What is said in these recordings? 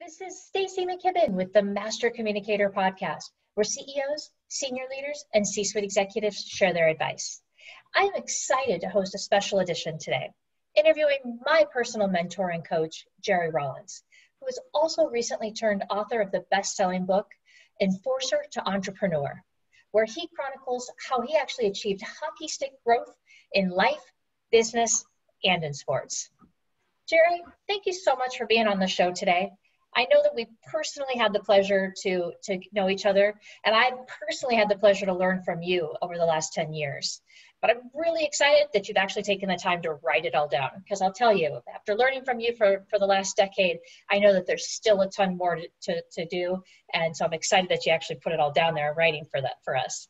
This is Stacey McKibben with the Master Communicator Podcast, where CEOs, senior leaders, and C-suite executives share their advice. I'm excited to host a special edition today, interviewing my personal mentor and coach, Jerry Rollins, who has also recently turned author of the best-selling book, Enforcer to Entrepreneur, where he chronicles how he actually achieved hockey stick growth in life, business, and in sports. Jerry, thank you so much for being on the show today. I know that we personally had the pleasure to know each other, and I personally had the pleasure to learn from you over the last 10 years. But I'm really excited that you've actually taken the time to write it all down, because I'll tell you, after learning from you for the last decade, I know that there's still a ton more to do, and so I'm excited that you actually put it all down there in writing for us.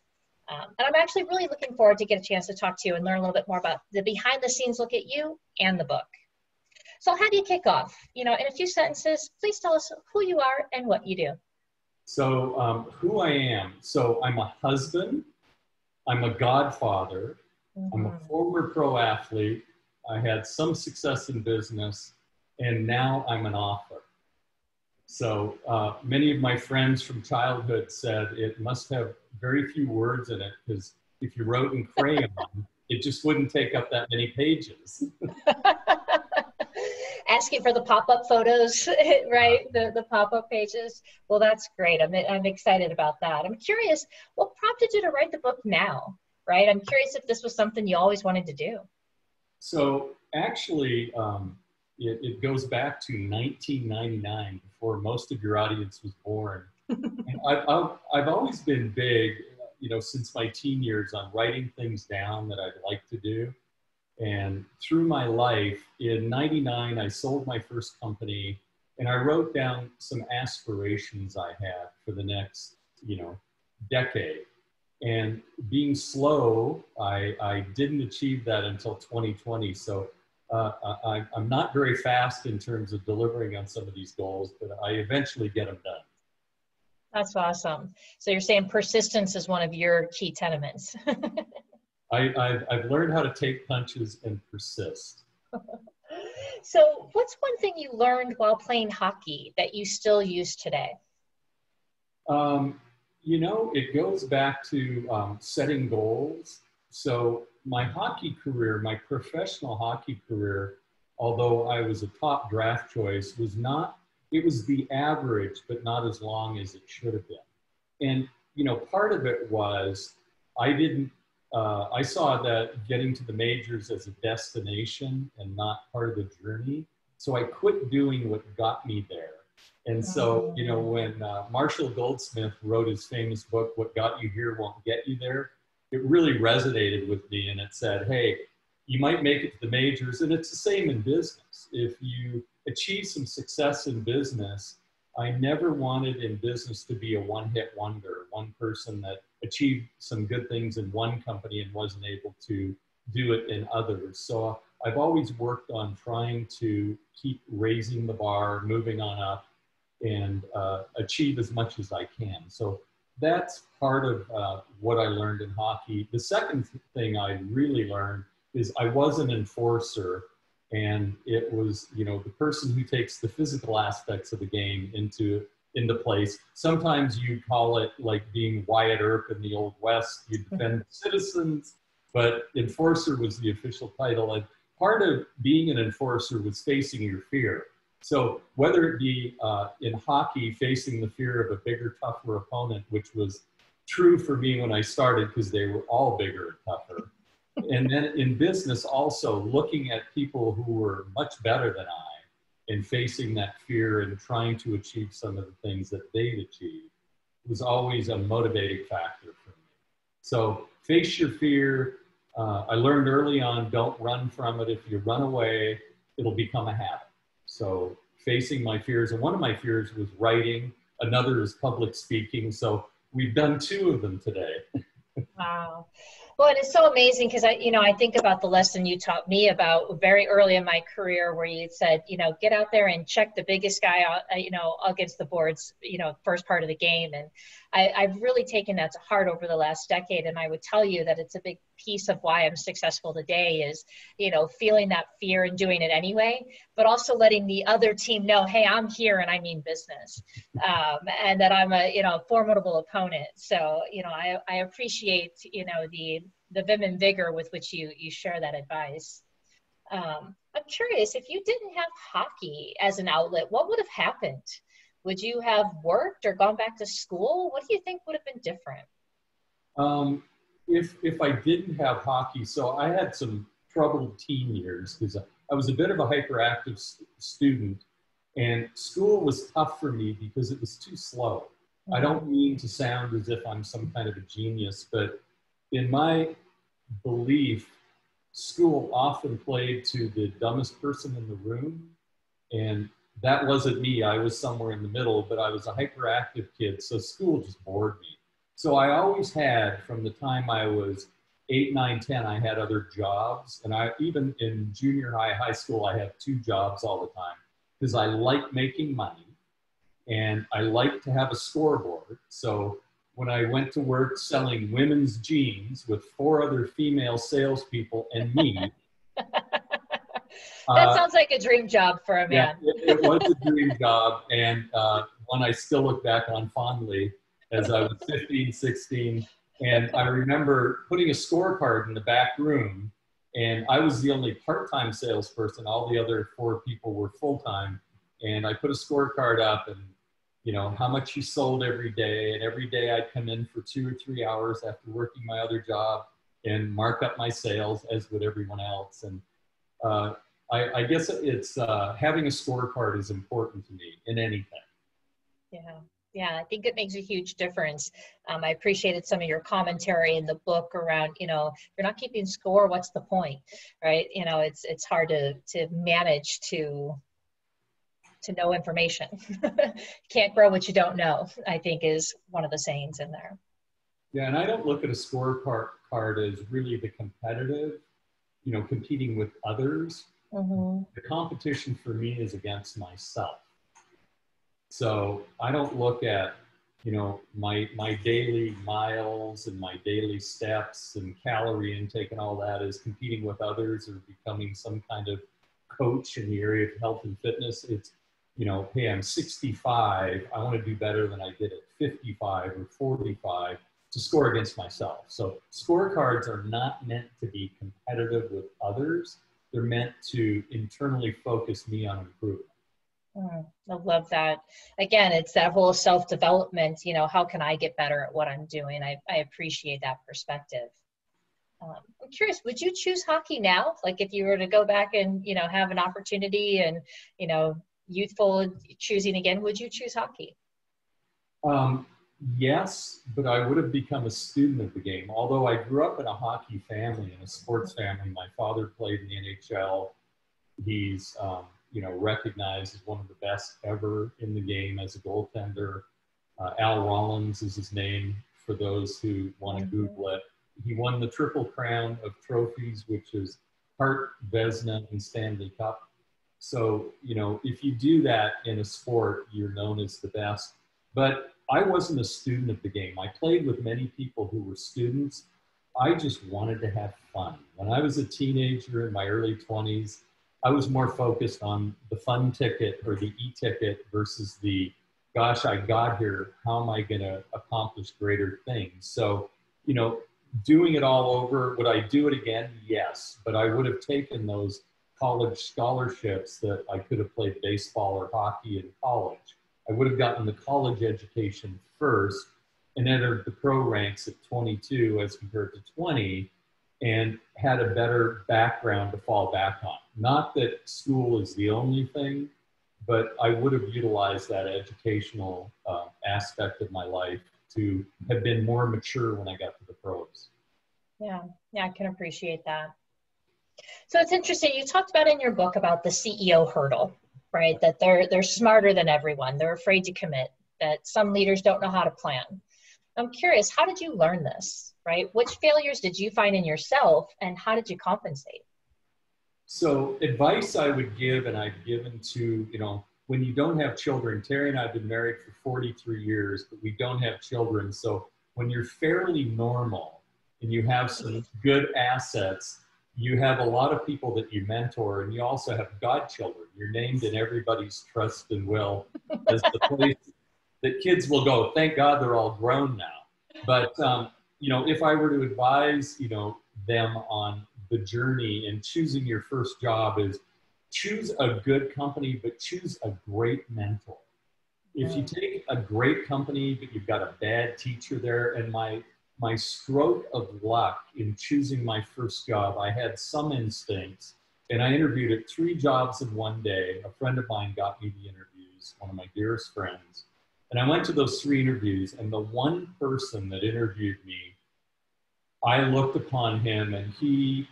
And I'm actually really looking forward to get a chance to talk to you and learn a little bit more about the behind-the-scenes look at you and the book. So I'll have you kick off. In a few sentences, please tell us who you are and what you do. So who I am. So I'm a husband. I'm a godfather. I'm a former pro athlete. I had some success in business, and now I'm an author. So many of my friends from childhood said it must have very few words in it, because if you wrote in crayon, it just wouldn't take up that many pages. Asking for the pop-up photos, right? The pop-up pages. Well, that's great. I'm excited about that. I'm curious, what prompted you to write the book now, right? I'm curious if this was something you always wanted to do. So actually, it goes back to 1999, before most of your audience was born. And I've always been big, since my teen years, on writing things down that I'd like to do. And through my life, in 99, I sold my first company, and I wrote down some aspirations I had for the next, decade. And being slow, I didn't achieve that until 2020. So I'm not very fast in terms of delivering on some of these goals, but I eventually get them done. That's awesome. So you're saying persistence is one of your key tenements. I've learned how to take punches and persist. So what's one thing you learned while playing hockey that you still use today? It goes back to setting goals. So my hockey career, my professional hockey career, although I was a top draft choice, it was the average, but not as long as it should have been. And, part of it was I saw that getting to the majors as a destination and not part of the journey. So I quit doing what got me there. And so, when Marshall Goldsmith wrote his famous book, What Got You Here Won't Get You There, it really resonated with me. And it said, hey, you might make it to the majors. And it's the same in business. If you achieve some success in business, I never wanted in business to be a one-hit wonder, one person that achieved some good things in one company and wasn't able to do it in others. So I've always worked on trying to keep raising the bar, moving on up, and achieve as much as I can. So that's part of what I learned in hockey. The second thing I really learned is I was an enforcer. And it was, the person who takes the physical aspects of the game into place. Sometimes you call it like being Wyatt Earp in the Old West. You defend citizens, but enforcer was the official title. And part of being an enforcer was facing your fear. So whether it be in hockey, facing the fear of a bigger, tougher opponent, which was true for me when I started because they were all bigger and tougher. And then in business also, looking at people who were much better than I and facing that fear and trying to achieve some of the things that they'd achieved was always a motivating factor for me. So face your fear. I learned early on, don't run from it. If you run away, it'll become a habit. So facing my fears, and one of my fears was writing. Another is public speaking. So we've done two of them today. Wow. Well, and it's so amazing because I think about the lesson you taught me about very early in my career, where you said, get out there and check the biggest guy out, against the boards, first part of the game. And I've really taken that to heart over the last decade. And I would tell you that it's a big piece of why I'm successful today is, feeling that fear and doing it anyway, but also letting the other team know, hey, I'm here and I mean business, and that I'm a, formidable opponent. So, I appreciate, the vim and vigor with which you share that advice. I'm curious, if you didn't have hockey as an outlet, what would have happened? Would you have worked or gone back to school? What do you think would have been different? If I didn't have hockey, so I had some troubled teen years because I was a bit of a hyperactive student, and school was tough for me because it was too slow. Mm-hmm. I don't mean to sound as if I'm some kind of a genius, but in my belief, school often played to the dumbest person in the room, and that wasn't me. I was somewhere in the middle, but I was a hyperactive kid, so school just bored me. So I always had, from the time I was 8, 9, 10, I had other jobs. And even in junior high, high school, I had 2 jobs all the time because I like making money and I like to have a scoreboard. So when I went to work selling women's jeans with 4 other female salespeople and me. That sounds like a dream job for a man. Yeah, it was a dream job, and one I still look back on fondly as I was 15, 16. And I remember putting a scorecard in the back room, and I was the only part-time salesperson. All the other 4 people were full-time. And I put a scorecard up and, how much you sold every day. And every day I'd come in for 2 or 3 hours after working my other job and mark up my sales, as would everyone else. And I guess it's having a scorecard is important to me in anything. Yeah, I think it makes a huge difference. I appreciated some of your commentary in the book around, if you're not keeping score, what's the point, right? It's hard to manage to know information. Can't grow what you don't know, I think is one of the sayings in there. Yeah, and I don't look at a scorecard as really the competitive, competing with others. Mm-hmm. The competition for me is against myself. So I don't look at, my daily miles and my daily steps and calorie intake and all that as competing with others or becoming some kind of coach in the area of health and fitness. It's, hey, I'm 65. I want to do better than I did at 55 or 45 to score against myself. So scorecards are not meant to be competitive with others. They're meant to internally focus me on improvement. I love that. Again, it's that whole self-development, how can I get better at what I'm doing? I appreciate that perspective. I'm curious, would you choose hockey now? Like if you were to go back and, have an opportunity and, youthful choosing again, would you choose hockey? Yes, but I would have become a student of the game. Although I grew up in a hockey family and a sports family. My father played in the NHL. He's, recognized as one of the best ever in the game as a goaltender. Al Rollins is his name for those who want to Google it. He won the Triple Crown of trophies, which is Hart, Vezina, and Stanley Cup. So, if you do that in a sport, you're known as the best. But I wasn't a student of the game. I played with many people who were students. I just wanted to have fun. When I was a teenager in my early 20s, I was more focused on the fun ticket or the e-ticket versus the, gosh, I got here, how am I going to accomplish greater things? So, doing it all over, would I do it again? Yes, but I would have taken those college scholarships that I could have played baseball or hockey in college. I would have gotten the college education first and entered the pro ranks at 22 as compared to 20 and had a better background to fall back on. Not that school is the only thing, but I would have utilized that educational aspect of my life to have been more mature when I got to the pros. Yeah, I can appreciate that. So it's interesting, you talked about in your book about the CEO hurdle, right? That they're smarter than everyone. They're afraid to commit, that some leaders don't know how to plan. I'm curious, how did you learn this, right? Which failures did you find in yourself and how did you compensate? So advice I would give, and I've given to, when you don't have children, Terry and I have been married for 43 years, but we don't have children. So when you're fairly normal, and you have some good assets, you have a lot of people that you mentor, and you also have godchildren. You're named in everybody's trust and will as the place that kids will go, thank God they're all grown now. But, you know, if I were to advise, you know, them on the journey and choosing your first job is choose a good company, but choose a great mentor. If you take a great company, but you've got a bad teacher there, and my stroke of luck in choosing my first job, I had some instincts, and I interviewed at 3 jobs in one day. A friend of mine got me the interviews, one of my dearest friends. And I went to those 3 interviews, and the one person that interviewed me, I looked upon him, and he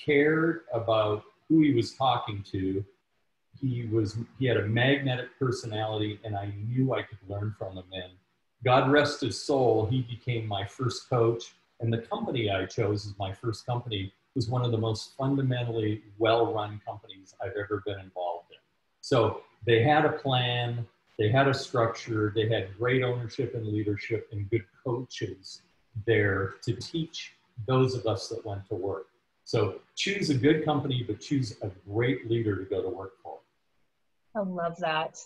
cared about who he was talking to. He had a magnetic personality, and I knew I could learn from him. And God rest his soul, he became my first coach. And the company I chose as my first company was one of the most fundamentally well-run companies I've ever been involved in. So they had a plan, they had a structure, they had great ownership and leadership and good coaches there to teach those of us that went to work. So choose a good company, but choose a great leader to go to work for. I love that.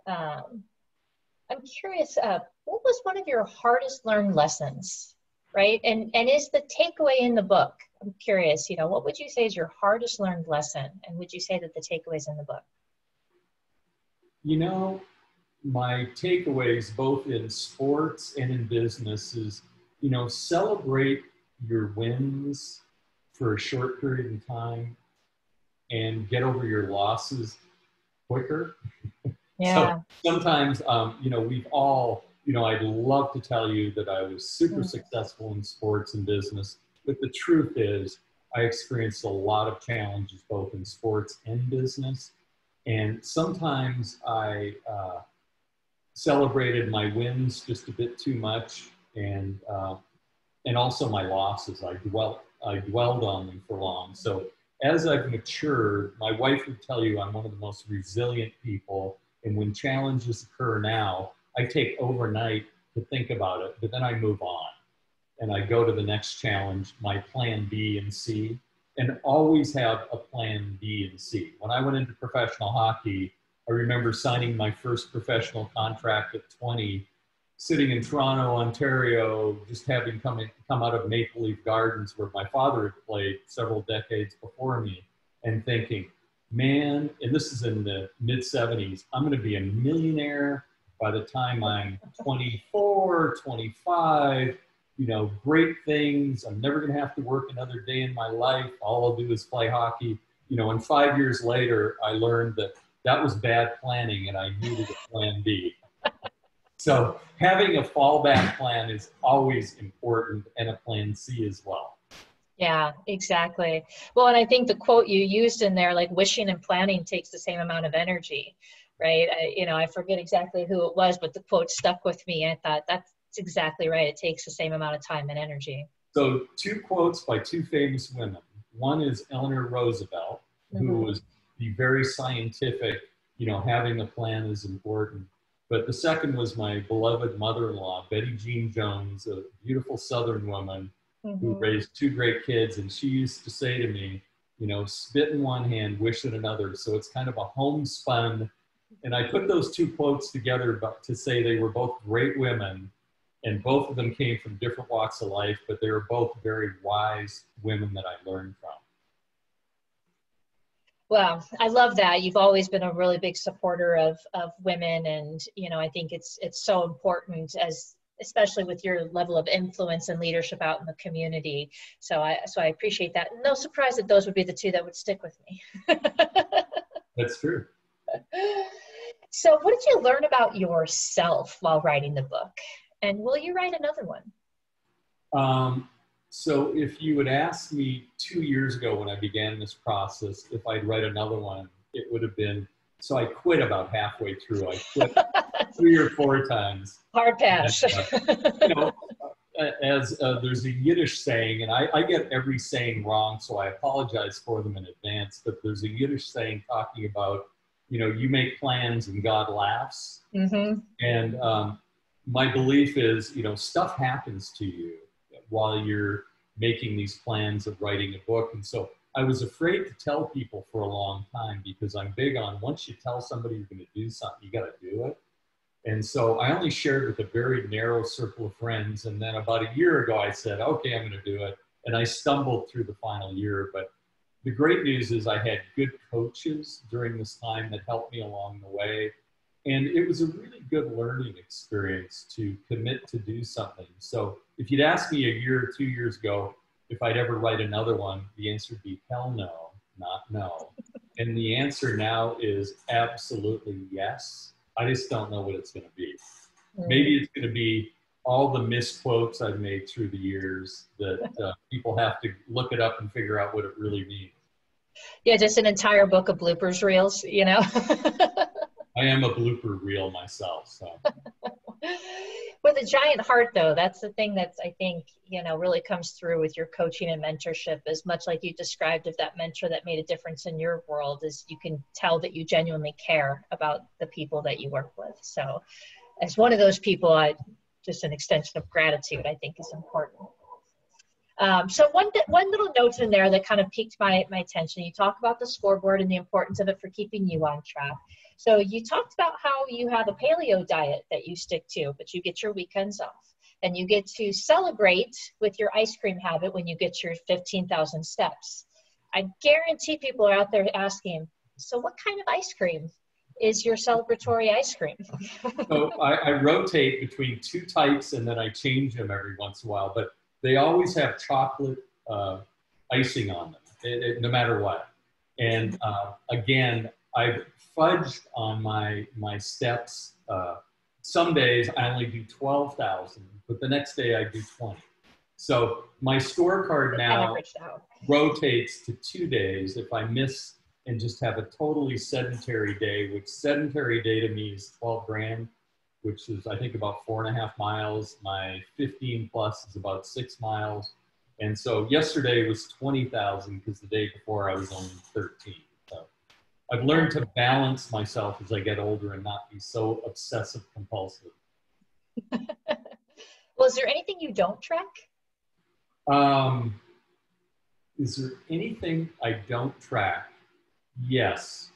I'm curious, what was one of your hardest learned lessons, right? And is the takeaway in the book? I'm curious, you know, what would you say is your hardest learned lesson? And would you say that the takeaway is in the book? You know, my takeaways both in sports and in business is, you know, celebrate your wins for a short period of time and get over your losses quicker. Yeah. So sometimes, you know, we've all, you know, I'd love to tell you that I was super successful in sports and business, but the truth is I experienced a lot of challenges both in sports and business. And sometimes I celebrated my wins just a bit too much, and also my losses. I dwelled on them for long. So as I've matured, my wife would tell you I'm one of the most resilient people. And when challenges occur now, I take overnight to think about it, but then I move on and I go to the next challenge, my plan B and C, and always have a plan B and C. When I went into professional hockey, I remember signing my first professional contract at 20, sitting in Toronto, Ontario, just having come out of Maple Leaf Gardens where my father had played several decades before me, and thinking, man, and this is in the mid-70s, I'm going to be a millionaire by the time I'm 24, 25, you know, great things. I'm never going to have to work another day in my life. All I'll do is play hockey. You know, and 5 years later, I learned that that was bad planning and I needed a plan B. So having a fallback plan is always important, and a plan C as well. Yeah, exactly. Well, and I think the quote you used in there, like wishing and planning takes the same amount of energy, right? I forget exactly who it was, but the quote stuck with me. I thought that's exactly right. It takes the same amount of time and energy. So 2 quotes by 2 famous women. One is Eleanor Roosevelt, who was the very scientific, you know, having a plan is important. But the second was my beloved mother-in-law, Betty Jean Jones, a beautiful Southern woman who raised 2 great kids. And she used to say to me, you know, spit in one hand, wish in another. So it's kind of a homespun. And I put those 2 quotes together to say they were both great women, and both of them came from different walks of life, but they were both very wise women that I learned from. Well, I love that. You've always been a really big supporter of women. And, you know, I think it's so important, especially with your level of influence and leadership out in the community. So I appreciate that. No surprise that those would be the 2 that would stick with me. That's true. So what did you learn about yourself while writing the book? And will you write another one? So if you had asked me 2 years ago when I began this process, if I'd write another one, it would have been, so I quit about halfway through. I quit 3 or 4 times. Hard pass. You know, there's a Yiddish saying, and I get every saying wrong, so I apologize for them in advance, but there's a Yiddish saying talking about, you know, you make plans and God laughs. And my belief is, you know, stuff happens to you. while you're making these plans of writing a book. And so I was afraid to tell people for a long time, because I'm big on, once you tell somebody you're going to do something, you got to do it. And so I only shared with a very narrow circle of friends. And then about a year ago, I said, okay, I'm going to do it. And I stumbled through the final year. But the great news is I had good coaches during this time that helped me along the way. And it was a really good learning experience to commit to do something. So if you'd asked me a year or 2 years ago if I'd ever write another one, the answer would be hell no, not no. And the answer now is absolutely yes. I just don't know what it's going to be. Maybe it's going to be all the misquotes I've made through the years that people have to look it up and figure out what it really means. Yeah, just an entire book of bloopers reels, you know? I am a blooper reel myself, so. With a giant heart, though, that's the thing that's, I think, you know, really comes through with your coaching and mentorship, as much like you described of that mentor that made a difference in your world, is you can tell that you genuinely care about the people that you work with. So as one of those people, just an extension of gratitude, I think, is important. So one little note in there that kind of piqued my attention. You talk about the scoreboard and the importance of it for keeping you on track. So you talked about how you have a paleo diet that you stick to, but you get your weekends off, and you get to celebrate with your ice cream habit when you get your 15,000 steps. I guarantee people are out there asking, so what kind of ice cream is your celebratory ice cream? So I rotate between two types, and then I change them every once in a while, but they always have chocolate icing on them, no matter what. And again, I've fudged on my steps. Some days I only do 12,000, but the next day I do 20. So my scorecard now rotates to 2 days if I miss and just have a totally sedentary day, which sedentary day to me is 12 grand, which is, I think, about 4.5 miles. My 15 plus is about 6 miles. And so yesterday was 20,000 because the day before I was only 13. So I've learned to balance myself as I get older and not be so obsessive compulsive. Well, is there anything you don't track? Is there anything I don't track? Yes.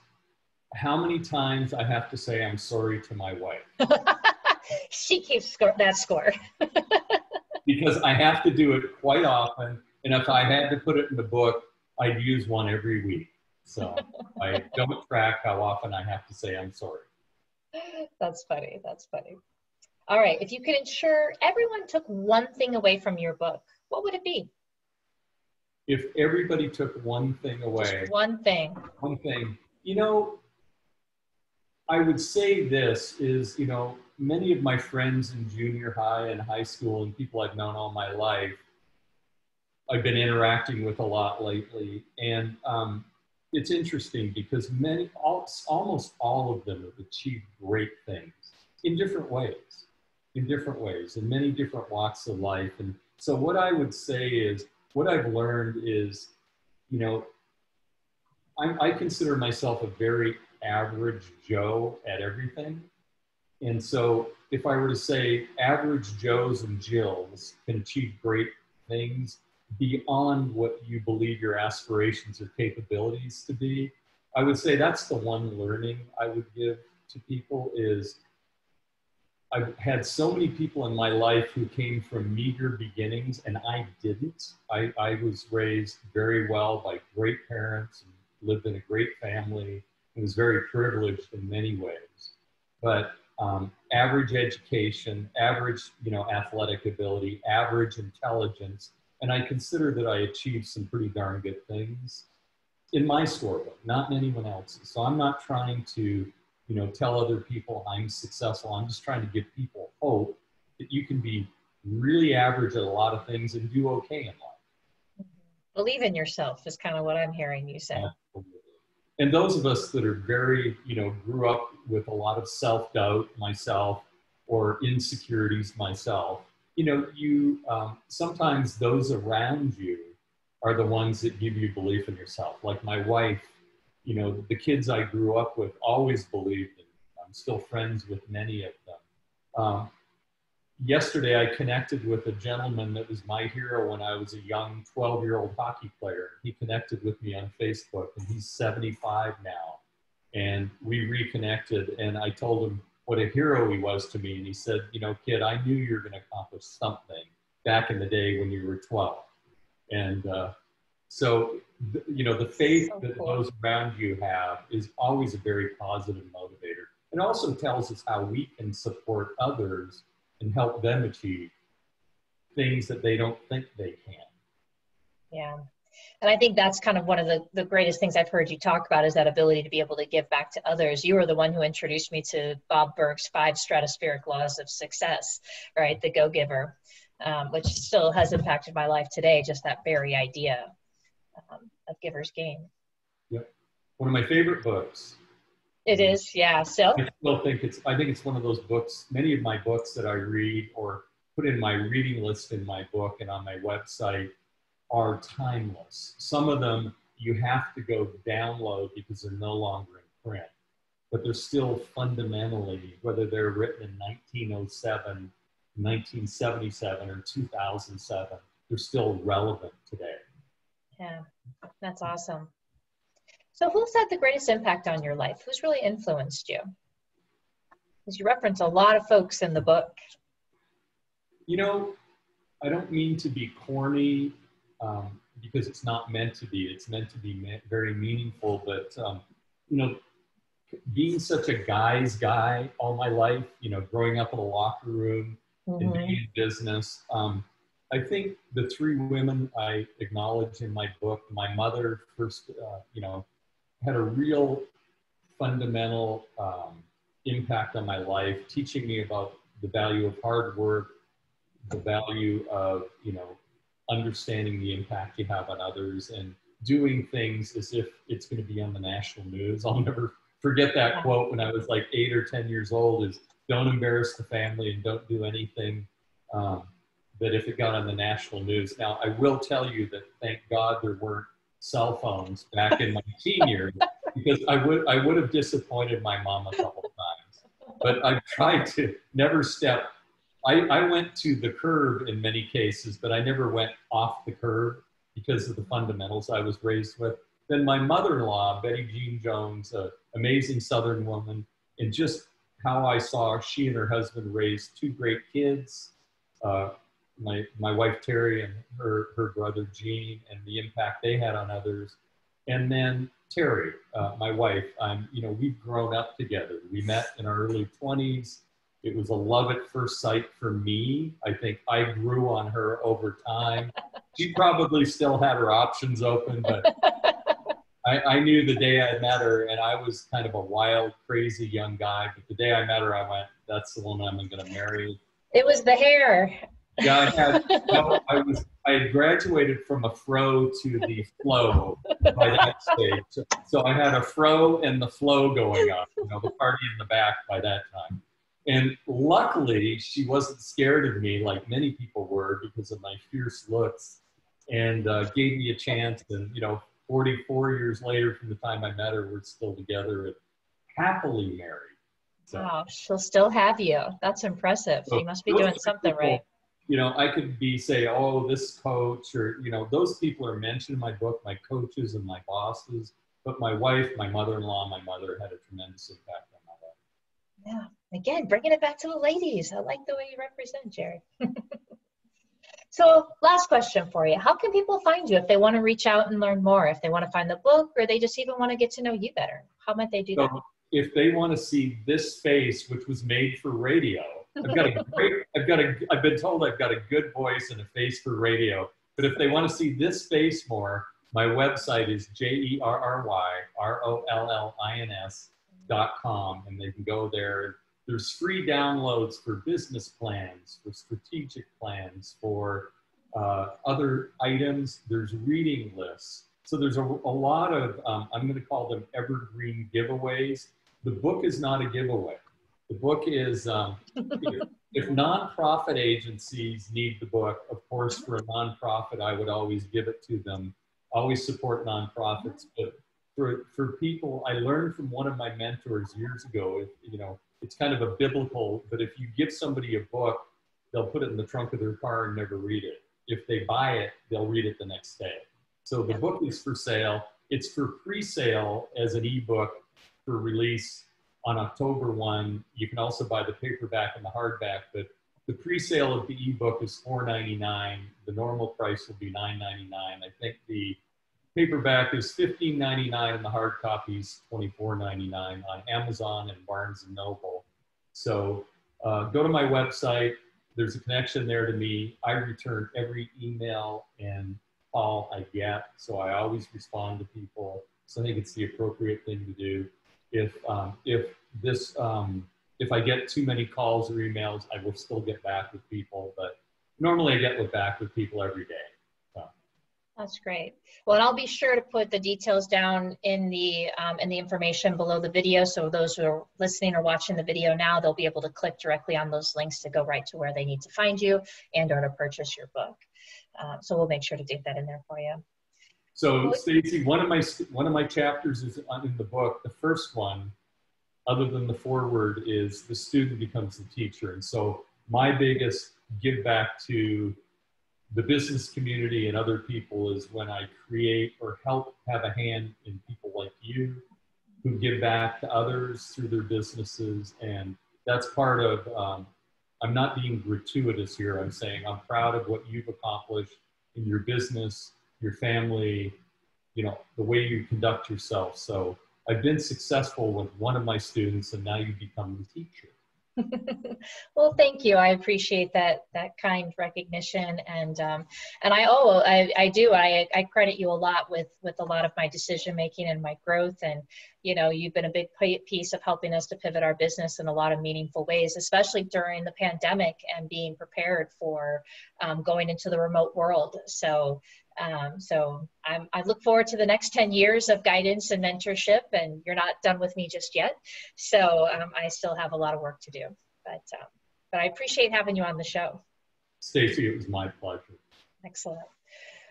How many times I have to say I'm sorry to my wife? She keeps that score. Because I have to do it quite often. And if I had to put it in the book, I'd use one every week. So I don't track how often I have to say I'm sorry. That's funny. That's funny. All right. If you could ensure everyone took one thing away from your book, what would it be? If everybody took one thing away. Just one thing. One thing. You know, I would say this is, you know, many of my friends in junior high and high school and people I've known all my life, I've been interacting with a lot lately. And it's interesting because almost all of them have achieved great things in different ways, in many different walks of life. And so what I would say is, what I've learned is, you know, I consider myself a very average Joe at everything. And so if I were to say average Joes and Jills can achieve great things beyond what you believe your aspirations or capabilities to be, I would say that's the one learning I would give to people is I've had so many people in my life who came from meager beginnings and I didn't. I was raised very well by great parents and lived in a great family and was very privileged in many ways. But average education, average, you know, athletic ability, average intelligence, and I consider that I achieved some pretty darn good things in my scoreboard, not in anyone else's. So I'm not trying to, you know, tell other people I'm successful. I'm just trying to give people hope that you can be really average at a lot of things and do okay in life. Believe in yourself is kind of what I'm hearing you say. Absolutely. And those of us that are very, you know, grew up with a lot of self-doubt myself or insecurities myself, you know, you sometimes those around you are the ones that give you belief in yourself. Like my wife, you know, the kids I grew up with always believed in me. I'm still friends with many of them. yesterday I connected with a gentleman that was my hero when I was a young 12-year-old hockey player. He connected with me on Facebook, and he's 75 now. And we reconnected, and I told him what a hero he was to me. And he said, you know, kid, I knew you were going to accomplish something back in the day when you were 12. And so, you know, the faith that those around you have is always a very positive motivator. It also tells us how we can support others and help them achieve things that they don't think they can. Yeah. And I think that's kind of one of the greatest things I've heard you talk about is that ability to be able to give back to others. You were the one who introduced me to Bob Burke's 5 stratospheric laws of success, right? The go-giver, which still has impacted my life today, just that very idea of giver's gain. Yep. One of my favorite books. It is, yeah. So I think it's one of those books, many of my books that I read or put in my reading list in my book and on my website are timeless. Some of them you have to go download because they're no longer in print, but they're still fundamentally, whether they're written in 1907, 1977, or 2007, they're still relevant today. Yeah, that's awesome. So who's had the greatest impact on your life? Who's really influenced you? Because you reference a lot of folks in the book. You know, I don't mean to be corny, because it's not meant to be. It's meant to be very meaningful. But, you know, being such a guy's guy all my life, you know, growing up in a locker room and being in business, I think the 3 women I acknowledge in my book, my mother first, you know, had a real fundamental impact on my life, teaching me about the value of hard work, the value of, you know, understanding the impact you have on others and doing things as if it's going to be on the national news. I'll never forget that quote when I was like 8 or 10 years old is don't embarrass the family and don't do anything that if it got on the national news. Now, I will tell you that thank God there weren't cell phones back in my teen years because I would have disappointed my mom a couple of times. But I've tried to never step. I went to the curb in many cases, but I never went off the curb because of the fundamentals I was raised with. Then my mother-in-law, Betty Jean Jones, an amazing Southern woman, and just how I saw she and her husband raise 2 great kids, my wife Terry and her brother Gene, and the impact they had on others. And then Terry, my wife, you know, we've grown up together. We met in our early 20s. It was a love at first sight for me. I think I grew on her over time. She probably still had her options open, but I knew the day I met her, and I was kind of a wild, crazy young guy. But the day I met her, I went, that's the woman I'm going to marry. It was the hair. Yeah, I had graduated from a fro to the flow by that stage. So I had a fro and the flow going on, you know, the party in the back by that time. And luckily, she wasn't scared of me like many people were because of my fierce looks and gave me a chance. And, you know, 44 years later from the time I met her, we're still together and happily married. So, wow, she'll still have you. That's impressive. So you must be doing something people, right. You know, I could say, oh, this coach or, you know, those people are mentioned in my book, my coaches and my bosses. But my wife, my mother-in-law, my mother had a tremendous impact on my life. Yeah, again, bringing it back to the ladies. I like the way you represent, Jerry. So last question for you. How can people find you if they want to reach out and learn more, if they want to find the book or they just even want to get to know you better? How might they do that? If they want to see this face, which was made for radio, I've been told I've got a good voice and a face for radio. But if they want to see this face more, my website is JerryRollins.com, and they can go there. There's free downloads for business plans, for strategic plans, for other items. There's reading lists. So there's a lot of, I'm going to call them evergreen giveaways. The book is not a giveaway. The book is, if nonprofit agencies need the book, of course, for a nonprofit, I would always give it to them. Always support nonprofits. But for people, I learned from one of my mentors years ago, you know, it's kind of a biblical, but if you give somebody a book, they'll put it in the trunk of their car and never read it. If they buy it, they'll read it the next day. So the book is for sale. It's for pre-sale as an ebook for release on October 1. You can also buy the paperback and the hardback, but the pre-sale of the ebook is $4.99. The normal price will be $9.99. I think the paperback is $15.99 and the hard copy is $24.99 on Amazon and Barnes & Noble. So go to my website. There's a connection there to me. I return every email and call I get, so I always respond to people. So I think it's the appropriate thing to do. If I get too many calls or emails, I will still get back with people, but normally I get back with people every day. So. That's great. Well, and I'll be sure to put the details down in the information below the video. So those who are listening or watching the video now, they'll be able to click directly on those links to go right to where they need to find you and or to purchase your book. So we'll make sure to dig that in there for you. So Stacey, one of my chapters is in the book. The first one, other than the foreword, is the student becomes the teacher. And so my biggest give back to the business community and other people is when I create or help have a hand in people like you who give back to others through their businesses. And that's part of, I'm not being gratuitous here. I'm saying I'm proud of what you've accomplished in your business, your family, you know, the way you conduct yourself. So I've been successful with one of my students, and now you become the teacher. Well, thank you. I appreciate that kind recognition, and I credit you a lot with a lot of my decision making and my growth. And you know, you've been a big piece of helping us to pivot our business in a lot of meaningful ways, especially during the pandemic and being prepared for going into the remote world. So I look forward to the next 10 years of guidance and mentorship, and you're not done with me just yet. So I still have a lot of work to do, but I appreciate having you on the show. Stacey, it was my pleasure. Excellent.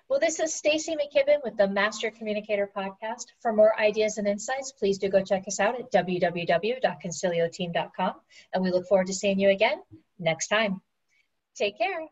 Well, this is Stacey McKibben with the Master Communicator Podcast. For more ideas and insights, please do go check us out at www.concilioteam.com. And we look forward to seeing you again next time. Take care.